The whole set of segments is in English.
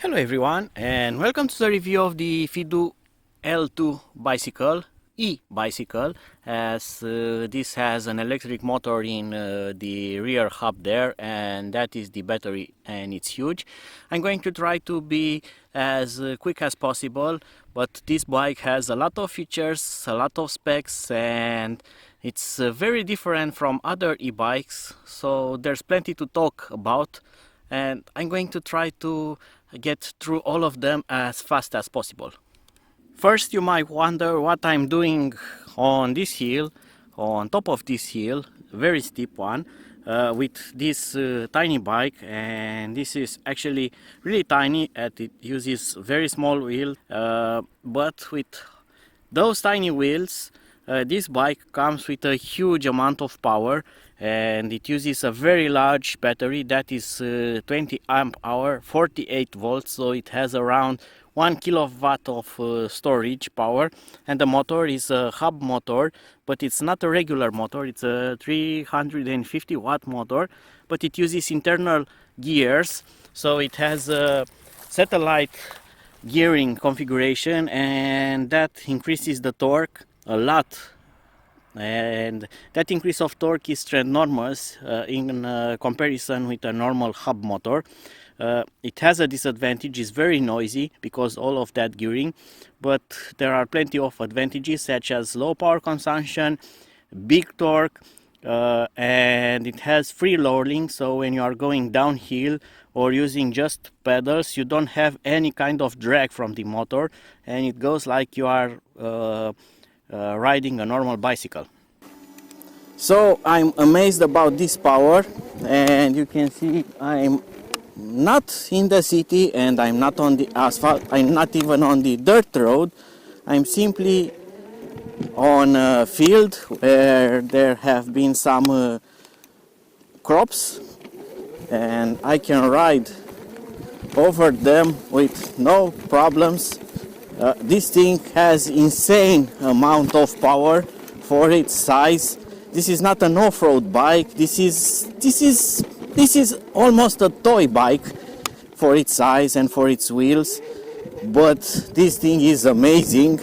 Hello everyone and welcome to the review of the Fiido L2 bicycle, e-bicycle, as this has an electric motor in the rear hub there, and that is the battery, and it's huge. I'm going to try to be as quick as possible, but this bike has a lot of features, a lot of specs, and it's very different from other e-bikes, so there's plenty to talk about, and I'm going to try to get through all of them as fast as possible. First, you might wonder what I'm doing on this hill, on top of this hill, very steep one, with this tiny bike. And this is actually really tiny, and it uses very small wheel, but with those tiny wheels, this bike comes with a huge amount of power, and it uses a very large battery that is 20 amp hour, 48 volts, so it has around 1 kilowatt of storage power. And the motor is a hub motor, but it's not a regular motor, it's a 350 watt motor, but it uses internal gears, so it has a satellite gearing configuration, and that increases the torque a lot, and that increase of torque is enormous in comparison with a normal hub motor. It has a disadvantage, it's very noisy because all of that gearing, but there are plenty of advantages such as low power consumption, big torque, and it has free loading, so when you are going downhill or using just pedals, you don't have any kind of drag from the motor, and it goes like you are riding a normal bicycle. So I'm amazed about this power, and you can see I'm not in the city, and I'm not on the asphalt, I'm not even on the dirt road. I'm simply on a field where there have been some crops, and I can ride over them with no problems. This thing has insane amount of power for its size. This is not an off-road bike. This is almost a toy bike for its size and for its wheels, but this thing is amazing.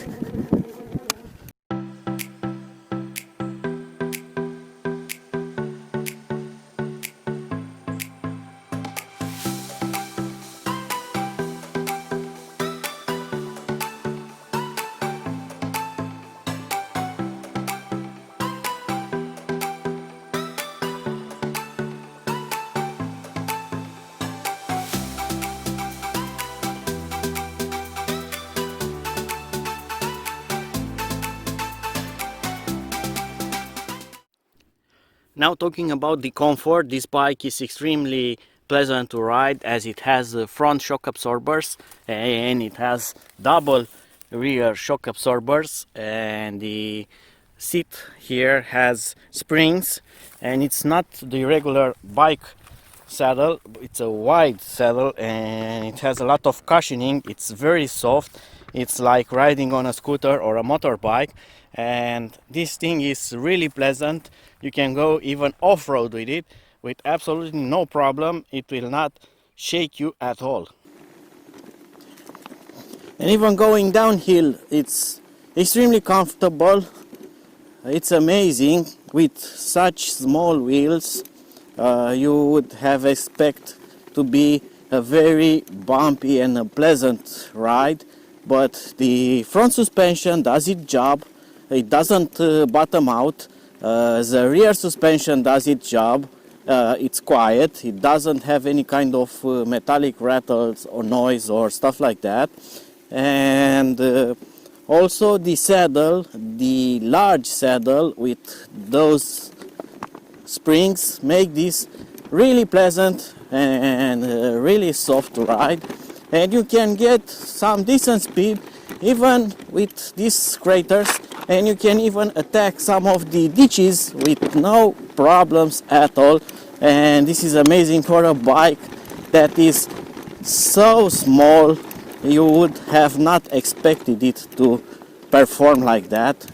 Now, talking about the comfort, this bike is extremely pleasant to ride, as it has front shock absorbers and it has double rear shock absorbers, and the seat here has springs, and it's not the regular bike saddle, it's a wide saddle, and it has a lot of cushioning. It's very soft, it's like riding on a scooter or a motorbike, and this thing is really pleasant. You can go even off-road with it with absolutely no problem. It will not shake you at all. And even going downhill, it's extremely comfortable. It's amazing. With such small wheels, you would have expect to be a very bumpy and a pleasant ride, but the front suspension does its job. It doesn't bottom out. The rear suspension does its job. It's quiet. It doesn't have any kind of metallic rattles or noise or stuff like that. And also the saddle, the large saddle with those springs, make this really pleasant and really soft to ride. And you can get some decent speed even with these craters, and you can even attack some of the ditches with no problems at all. And this is amazing for a bike that is so small. You would have not expected it to perform like that.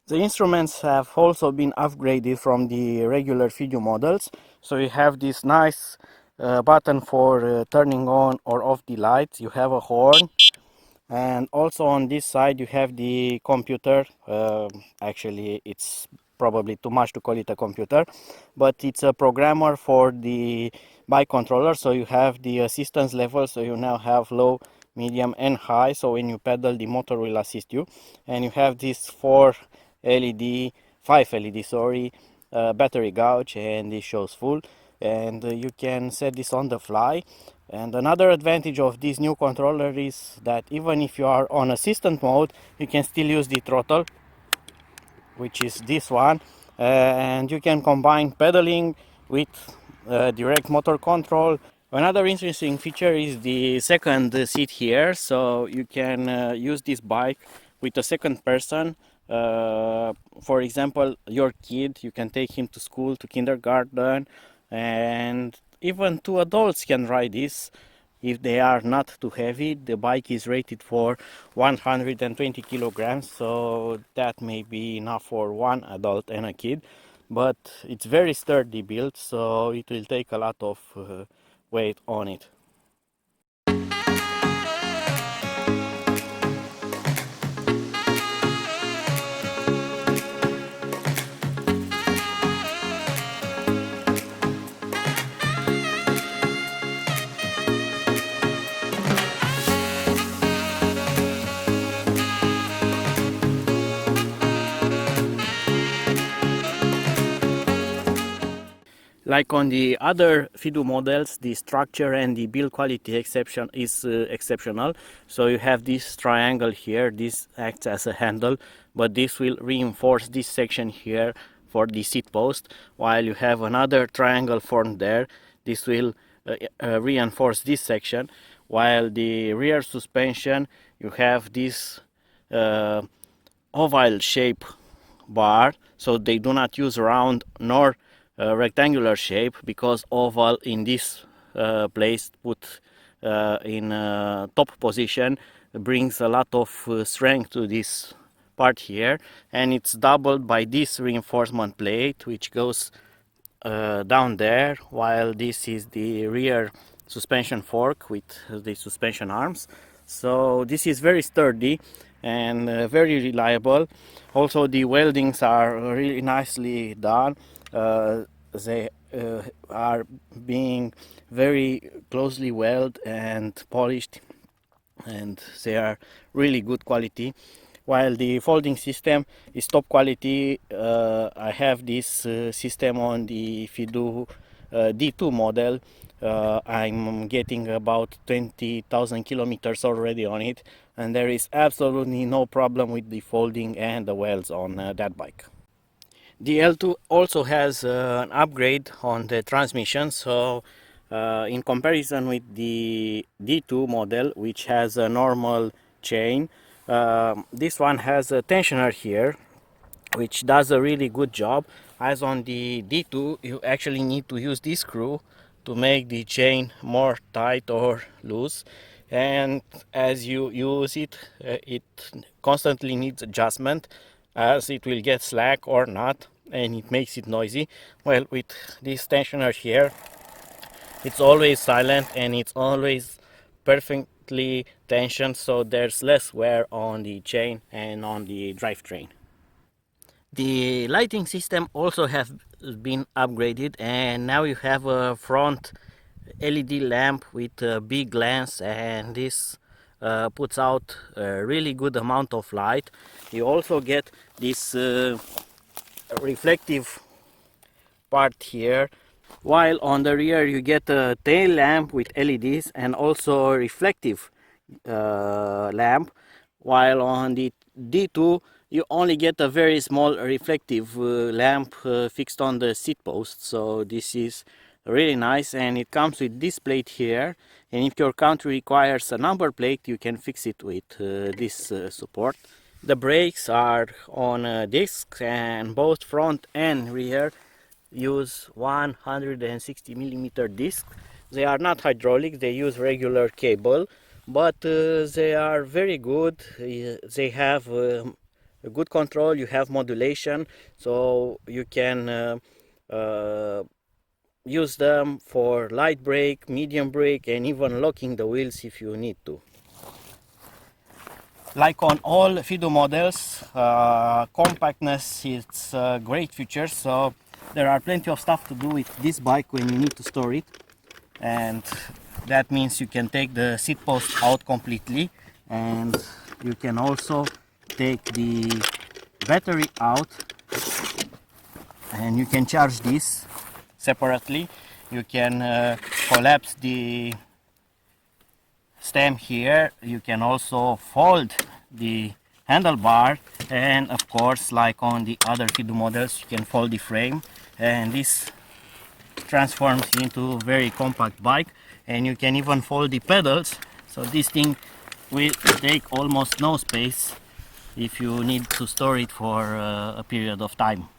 The instruments have also been upgraded from the regular Fiido models, so you have this nice button for turning on or off the lights. You have a horn, and also on this side you have the computer. Actually it's probably too much to call it a computer, but it's a programmer for the bike controller. So you have the assistance level, so you now have low, medium and high, so when you pedal the motor will assist you. And you have this 5 LED, sorry, battery gauge, and this shows full, and you can set this on the fly. And another advantage of this new controller is that even if you are on assistant mode, you can still use the throttle, which is this one, and you can combine pedaling with direct motor control. Another interesting feature is the second seat here, so you can use this bike with a second person. For example, your kid, you can take him to school, to kindergarten, and even two adults can ride this if they are not too heavy. The bike is rated for 120 kilograms, so that may be enough for one adult and a kid, but it's very sturdy built, so it will take a lot of weight on it. Like on the other Fiido models, the structure and the build quality is exceptional. So you have this triangle here, this acts as a handle, but this will reinforce this section here for the seat post, while you have another triangle formed there. This will reinforce this section, while the rear suspension, you have this oval shape bar, so they do not use round nor rectangular shape, because oval in this place put in top position brings a lot of strength to this part here, and it's doubled by this reinforcement plate which goes down there, while this is the rear suspension fork with the suspension arms. So this is very sturdy and very reliable. Also the weldings are really nicely done. They are being very closely welded and polished, and they are really good quality. While the folding system is top quality, I have this system on the Fiido D2 model. I'm getting about 20,000 kilometers already on it, and there is absolutely no problem with the folding and the welds on that bike. The L2 also has an upgrade on the transmission, so in comparison with the D2 model, which has a normal chain, this one has a tensioner here, which does a really good job. As on the D2, you actually need to use this screw to make the chain more tight or loose, and as you use it, it constantly needs adjustment, as it will get slack or not, and it makes it noisy. Well, with this tensioner here, it's always silent and it's always perfectly tensioned, so there's less wear on the chain and on the drivetrain. The lighting system also has been upgraded, and now you have a front LED lamp with a big lens, and this puts out a really good amount of light. You also get this reflective part here, while on the rear you get a tail lamp with LEDs and also a reflective lamp, while on the D2 you only get a very small reflective lamp fixed on the seat post. So this is really nice, and it comes with this plate here, and if your country requires a number plate, you can fix it with this support. The brakes are on a disc, and both front and rear use 160 millimeter disc. They are not hydraulic, they use regular cable, but they are very good. They have a good control, you have modulation, so you can use them for light brake, medium brake, and even locking the wheels if you need to. Like on all Fiido models, compactness is a great feature, so there are plenty of stuff to do with this bike when you need to store it. And that means you can take the seat post out completely, and you can also take the battery out, and you can charge this separately. You can collapse the stem here. You can also fold the handlebar, and of course, like on the other Fiido models, you can fold the frame, and this transforms into a very compact bike. And you can even fold the pedals, so this thing will take almost no space if you need to store it for a period of time.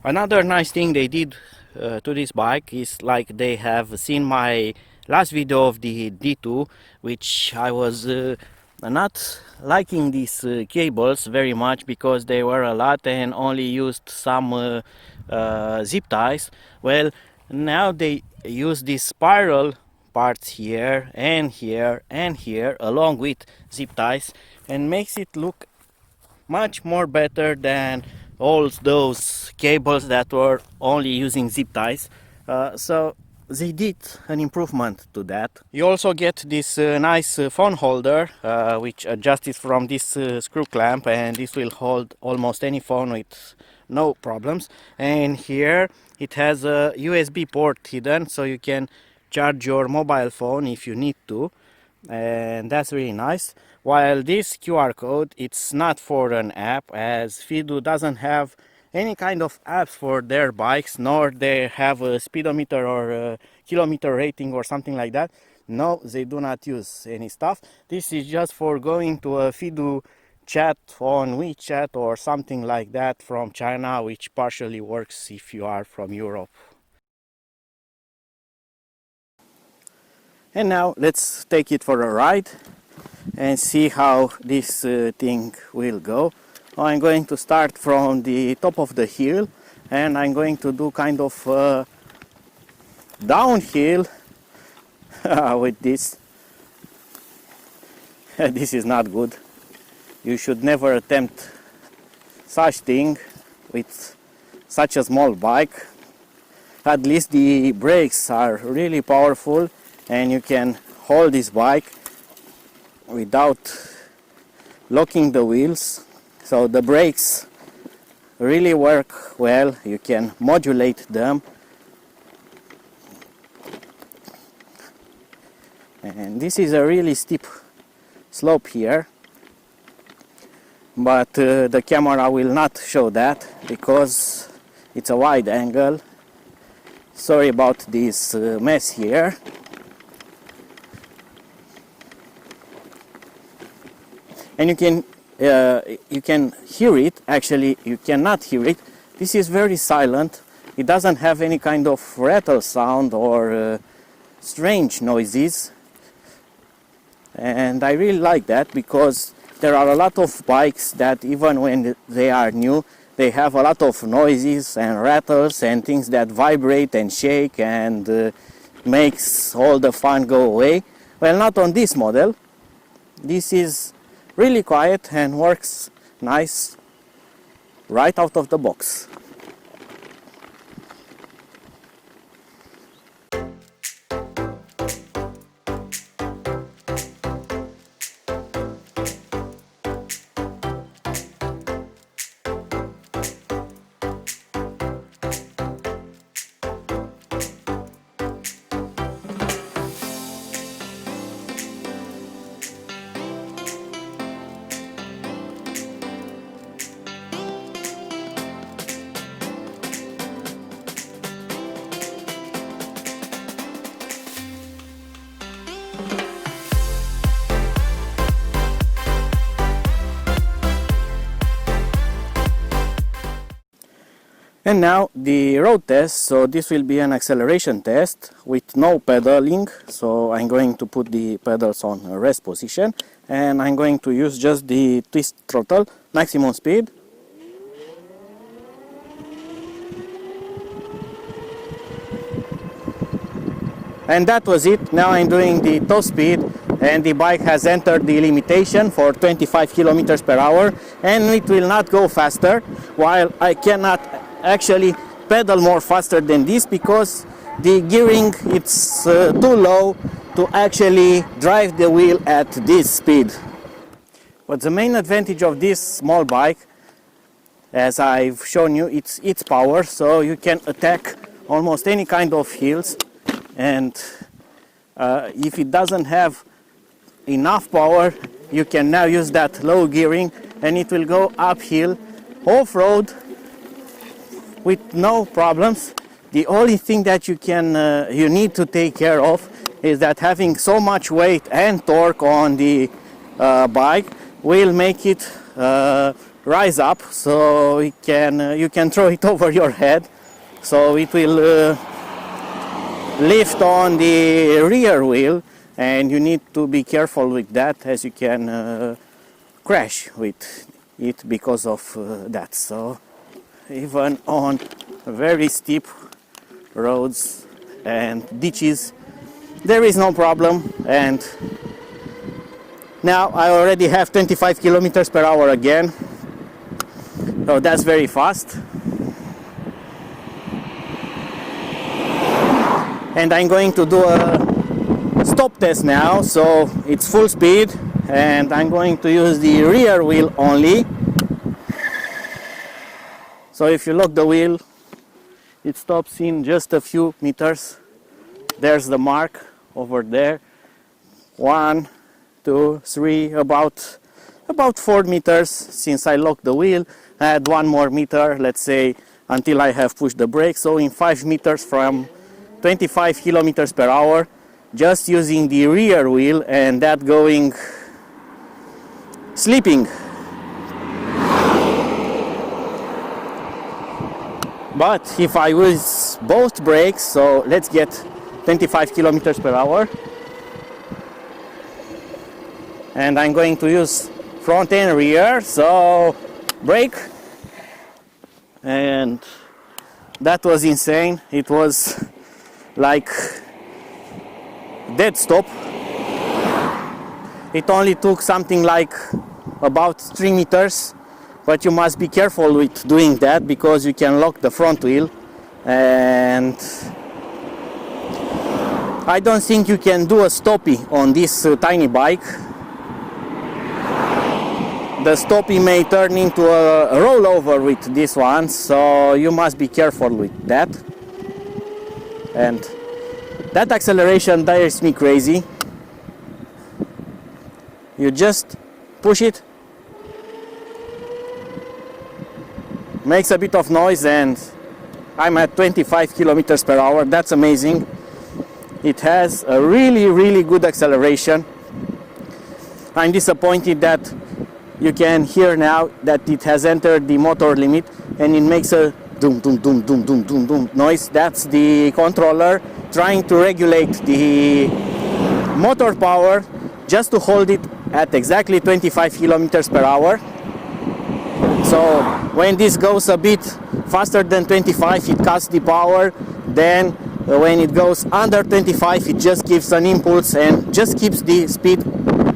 Another nice thing they did to this bike is, like, they have seen my last video of the D2, which I was not liking these cables very much because they were a lot and only used some zip ties. Well, now they use these spiral parts here and here and here along with zip ties, and makes it look much more better than all those cables that were only using zip ties. So they did an improvement to that. You also get this nice phone holder which adjusts from this screw clamp, and this will hold almost any phone with no problems. And here it has a USB port hidden, so you can charge your mobile phone if you need to, and that's really nice. While this QR code, it's not for an app, as Fiido doesn't have any kind of apps for their bikes, nor they have a speedometer or a kilometer rating or something like that. No, they do not use any stuff. This is just for going to a Fiido chat on WeChat or something like that from China, which partially works if you are from Europe. And now let's take it for a ride and see how this thing will go. I'm going to start from the top of the hill, and I'm going to do kind of downhill with this. This is not good. You should never attempt such thing with such a small bike. At least the brakes are really powerful, and you can hold this bike without locking the wheels. So the brakes really work well. You can modulate them, and this is a really steep slope here, but the camera will not show that because it's a wide angle. Sorry about this mess here. And you can hear it. Actually, you cannot hear it. This is very silent. It doesn't have any kind of rattle sound or strange noises, and I really like that, because there are a lot of bikes that even when they are new, they have a lot of noises and rattles and things that vibrate and shake and makes all the fun go away. Well, not on this model. This is really quiet and works nice right out of the box. And now the road test. So this will be an acceleration test with no pedaling. So I'm going to put the pedals on rest position, and I'm going to use just the twist throttle, maximum speed. And that was it. Now I'm doing the top speed, and the bike has entered the limitation for 25 kilometers per hour, and it will not go faster, while I cannot actually pedal more faster than this because the gearing it's too low to actually drive the wheel at this speed. But the main advantage of this small bike, as I've shown you, it's its power, so you can attack almost any kind of hills. And if it doesn't have enough power, you can now use that low gearing and it will go uphill, off-road with no problems. The only thing that you need to take care of is that having so much weight and torque on the bike will make it rise up, so you can throw it over your head, so it will lift on the rear wheel, and you need to be careful with that, as you can crash with it because of that. So even on very steep roads and ditches there is no problem. And now I already have 25 kilometers per hour again, so that's very fast. And I'm going to do a stop test now, so it's full speed and I'm going to use the rear wheel only. So if you lock the wheel, it stops in just a few meters. There's the mark over there. 1, 2, 3, about 4 meters since I locked the wheel. I had 1 more meter, let's say, until I have pushed the brake. So in 5 meters from 25 kilometers per hour, just using the rear wheel, and that going sleeping. But if I use both brakes, so let's get 25 kilometers per hour, and I'm going to use front and rear, so brake, and that was insane. It was like dead stop. It only took something like about 3 meters, but you must be careful with doing that because you can lock the front wheel, and I don't think you can do a stoppie on this tiny bike. The stoppie may turn into a rollover with this one, so you must be careful with that. And that acceleration drives me crazy. You just push it, makes a bit of noise, and I'm at 25 kilometers per hour. That's amazing. It has a really good acceleration. I'm disappointed that you can hear now that it has entered the motor limit and it makes a doom doom doom doom doom doom doom noise. That's the controller trying to regulate the motor power just to hold it at exactly 25 kilometers per hour. So when this goes a bit faster than 25, it cuts the power. Then when it goes under 25, it just gives an impulse and just keeps the speed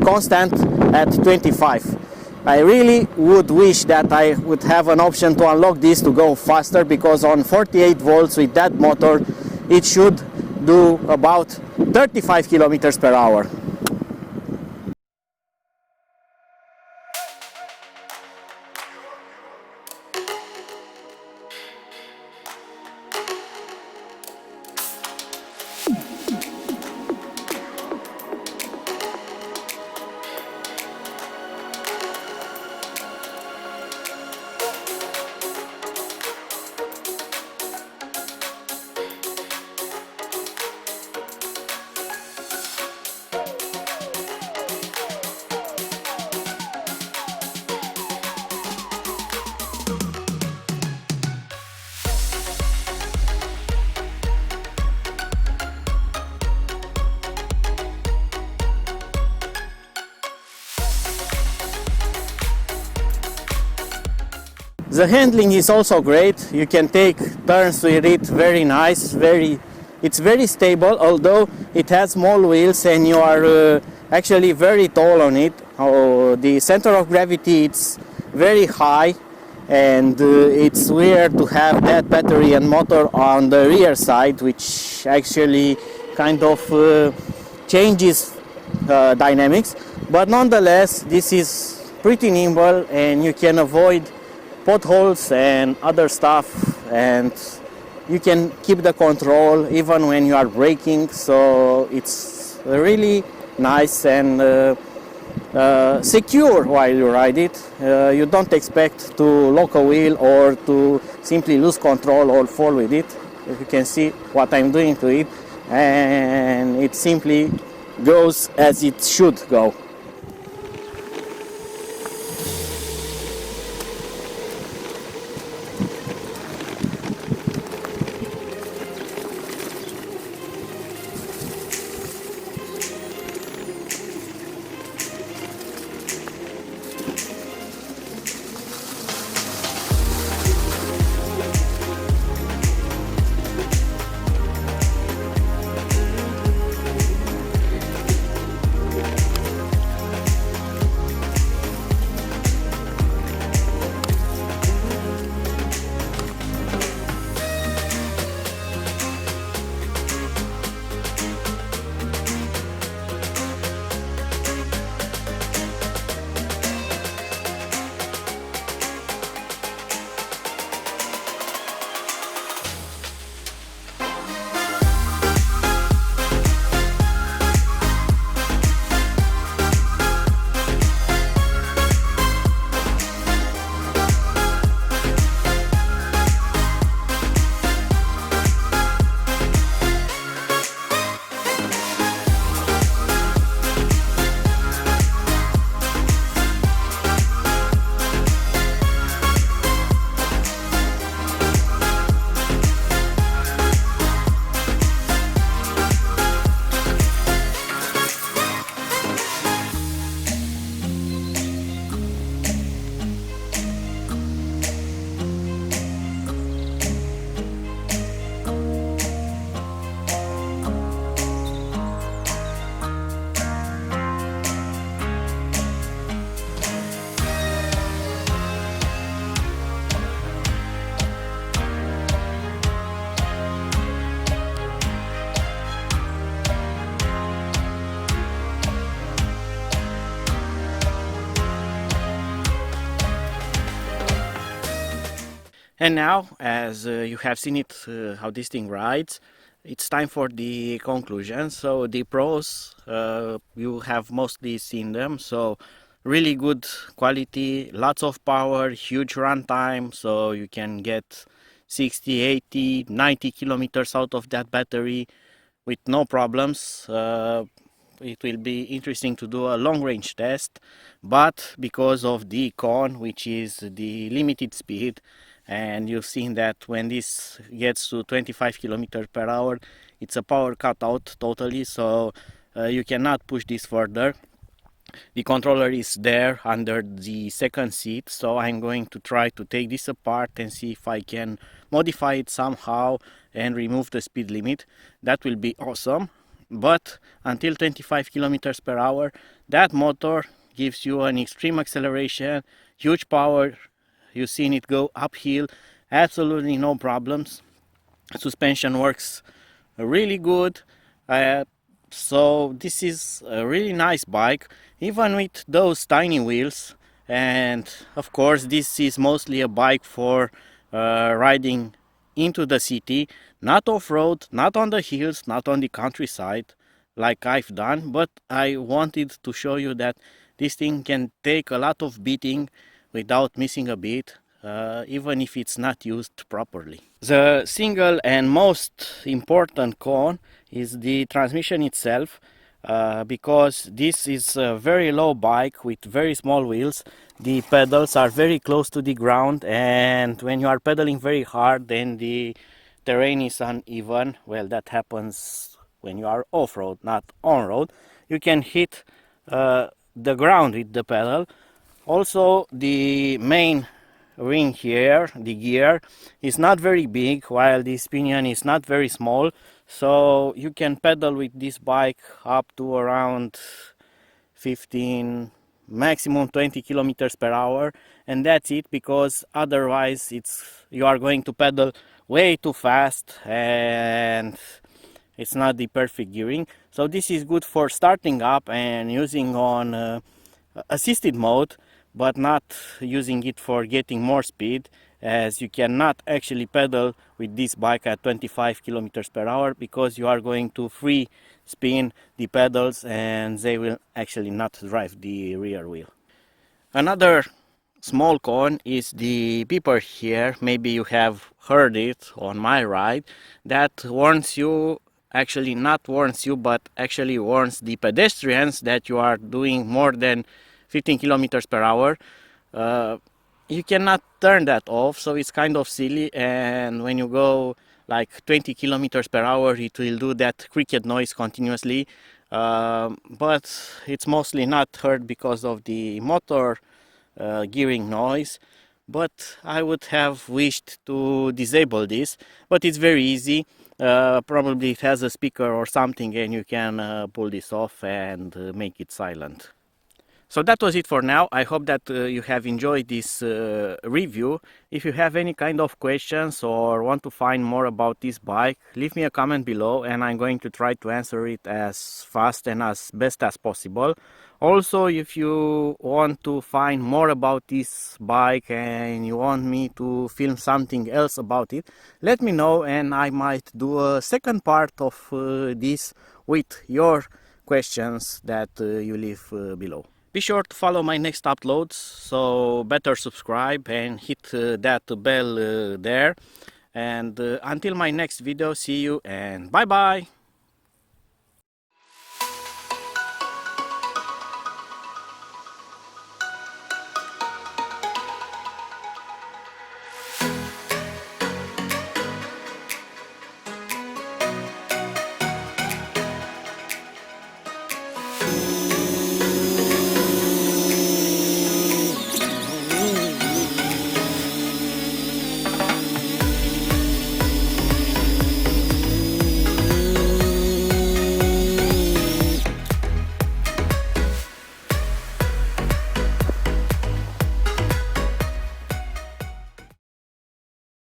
constant at 25. I really would wish that I would have an option to unlock this to go faster, because on 48 volts with that motor it should do about 35 kilometers per hour. The handling is also great. You can take turns with it, very nice, very It's very stable, although it has small wheels and you are actually very tall on it. The center of gravity it's very high, and it's weird to have that battery and motor on the rear side, which actually kind of changes dynamics. But nonetheless, this is pretty nimble and you can avoid potholes and other stuff, and you can keep the control even when you are braking, so it's really nice and secure while you ride it. You don't expect to lock a wheel or to simply lose control or fall with it. You can see what I'm doing to it, and it simply goes as it should go. And now, as you have seen it, how this thing rides, it's time for the conclusion. So the pros, you have mostly seen them. So really good quality, lots of power, huge runtime. So you can get 60, 80, 90 kilometers out of that battery with no problems. It will be interesting to do a long range test, but because of the con, which is the limited speed, and you've seen that when this gets to 25 kilometers per hour, it's a power cutout totally, so you cannot push this further. The controller is there under the second seat, so I'm going to try to take this apart and see if I can modify it somehow and remove the speed limit. That will be awesome. But until 25 kilometers per hour, that motor gives you an extreme acceleration, huge power. You've seen it go uphill, absolutely no problems. Suspension works really good. So this is a really nice bike, even with those tiny wheels. And of course, this is mostly a bike for riding into the city, not off-road, not on the hills, not on the countryside like I've done, but I wanted to show you that this thing can take a lot of beating without missing a beat, even if it's not used properly. The single and most important con is the transmission itself, because this is a very low bike with very small wheels. The pedals are very close to the ground, and when you are pedaling very hard, then the terrain is uneven. Well, that happens when you are off-road, not on-road. You can hit the ground with the pedal. Also, the main ring here, the gear, is not very big, while this pinion is not very small, So you can pedal with this bike up to around 15, maximum 20 kilometers per hour, and that's it, because otherwise you are going to pedal way too fast and it's not the perfect gearing. So this is good for starting up and using on assisted mode, but not using it for getting more speed, as you cannot actually pedal with this bike at 25 kilometers per hour, because you are going to free spin the pedals and they will actually not drive the rear wheel. Another small con is the beeper here. Maybe you have heard it on my ride, that warns you, actually not warns you, but actually warns the pedestrians that you are doing more than 15 kilometers per hour. uh, you cannot turn that off, so it's kind of silly, and when you go like 20 kilometers per hour it will do that cricket noise continuously. But it's mostly not heard because of the motor gearing noise. But I would have wished to disable this, but it's very easy. Probably it has a speaker or something and you can pull this off and make it silent. So that was it for now. I hope that you have enjoyed this review. If you have any kind of questions or want to find more about this bike, leave me a comment below and I'm going to try to answer it as fast and as best as possible. Also, if you want to find more about this bike and you want me to film something else about it, let me know and I might do a second part of this with your questions that you leave below. Be sure to follow my next uploads, so better subscribe and hit that bell there. And until my next video, see you and bye bye!